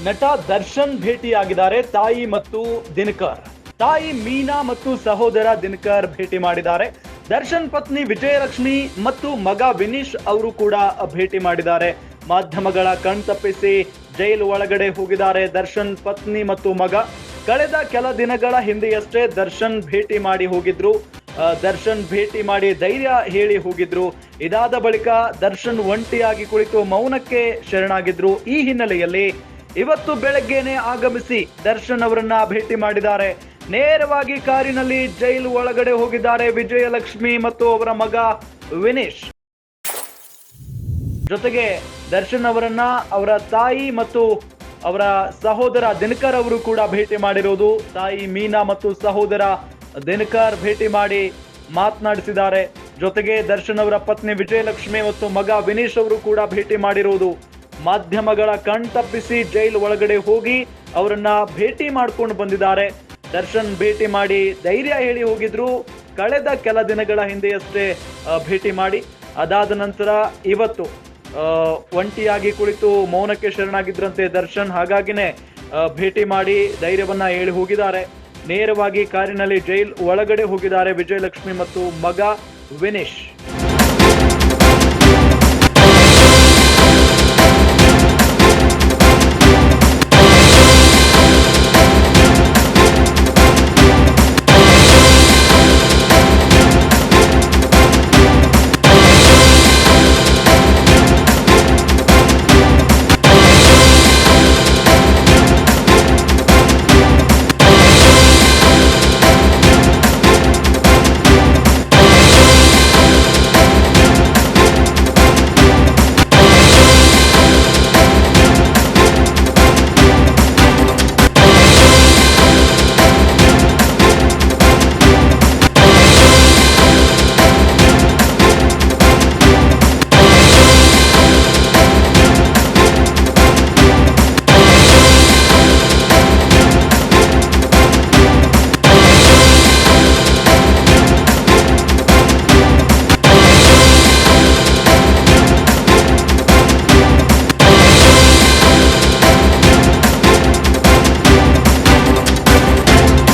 ನಟ ದರ್ಶನ್ ಭೇಟಿಯಾಗಿದ್ದಾರೆ ತಾಯಿ ಮತ್ತು ದಿನಕರ್. ತಾಯಿ ಮೀನಾ ಮತ್ತು ಸಹೋದರ ದಿನಕರ್ ಭೇಟಿ ಮಾಡಿದ್ದಾರೆ. ದರ್ಶನ್ ಪತ್ನಿ ವಿಜಯಲಕ್ಷ್ಮಿ ಮತ್ತು ಮಗ ವಿನೀಶ್ ಅವರು ಕೂಡ ಭೇಟಿ ಮಾಡಿದ್ದಾರೆ. ಮಾಧ್ಯಮಗಳ ಕಣ್ತಪ್ಪಿಸಿ ಜೈಲು ಒಳಗಡೆ ಹೋಗಿದ್ದಾರೆ ದರ್ಶನ್ ಪತ್ನಿ ಮತ್ತು ಮಗ. ಕಳೆದ ಕೆಲ ದಿನಗಳ ಹಿಂದೆಯಷ್ಟೇ ದರ್ಶನ್ ಭೇಟಿ ಮಾಡಿ ಹೋಗಿದ್ರು. ದರ್ಶನ್ ಭೇಟಿ ಮಾಡಿ ಧೈರ್ಯ ಹೇಳಿ ಹೋಗಿದ್ರು. ಇದಾದ ಬಳಿಕ ದರ್ಶನ್ ಒಂಟಿಯಾಗಿ ಕುಳಿತು ಮೌನಕ್ಕೆ ಶರಣಾಗಿದ್ರು. ಈ ಹಿನ್ನೆಲೆಯಲ್ಲಿ ಇವತ್ತು ಬೆಳಗ್ಗೆನೆ ಆಗಮಿಸಿ ದರ್ಶನ್ ಅವರನ್ನ ಭೇಟಿ ಮಾಡಿದ್ದಾರೆ. ನೇರವಾಗಿ ಕಾರಿನಲ್ಲಿ ಜೈಲು ಒಳಗಡೆ ಹೋಗಿದ್ದಾರೆ ವಿಜಯಲಕ್ಷ್ಮಿ ಮತ್ತು ಅವರ ಮಗ ವಿನೀಶ್. ಜೊತೆಗೆ ದರ್ಶನ್ ಅವರನ್ನ ಅವರ ತಾಯಿ ಮತ್ತು ಅವರ ಸಹೋದರ ದಿನಕರ್ ಅವರು ಕೂಡ ಭೇಟಿ ಮಾಡಿರೋದು. ತಾಯಿ ಮೀನಾ ಮತ್ತು ಸಹೋದರ ದಿನಕರ್ ಭೇಟಿ ಮಾಡಿ ಮಾತನಾಡಿಸಿದ್ದಾರೆ. ಜೊತೆಗೆ ದರ್ಶನ್ ಅವರ ಪತ್ನಿ ವಿಜಯಲಕ್ಷ್ಮಿ ಮತ್ತು ಮಗ ವಿನೀಶ್ ಅವರು ಕೂಡ ಭೇಟಿ ಮಾಡಿರೋದು. ಮಾಧ್ಯಮಗಳ ಕಣ್ತಪ್ಪಿಸಿ ಜೈಲು ಒಳಗಡೆ ಹೋಗಿ ಅವರನ್ನ ಭೇಟಿ ಮಾಡ್ಕೊಂಡು ಬಂದಿದ್ದಾರೆ. ದರ್ಶನ್ ಭೇಟಿ ಮಾಡಿ ಧೈರ್ಯ ಹೇಳಿ ಹೋಗಿದ್ರು. ಕಳೆದ ಕೆಲ ದಿನಗಳ ಹಿಂದೆಯಷ್ಟೇ ಭೇಟಿ ಮಾಡಿ ಅದಾದ ನಂತರ ಇವತ್ತು ಒಂಟಿಯಾಗಿ ಕುಳಿತು ಮೌನಕ್ಕೆ ಶರಣಾಗಿದ್ರಂತೆ ದರ್ಶನ್. ಹಾಗಾಗಿನೇ ಭೇಟಿ ಮಾಡಿ ಧೈರ್ಯವನ್ನ ಹೇಳಿ ಹೋಗಿದ್ದಾರೆ. ನೇರವಾಗಿ ಕಾರಿನಲ್ಲಿ ಜೈಲ್ ಒಳಗಡೆ ಹೋಗಿದ್ದಾರೆ ವಿಜಯಲಕ್ಷ್ಮಿ ಮತ್ತು ಮಗ ವಿನೀಶ್.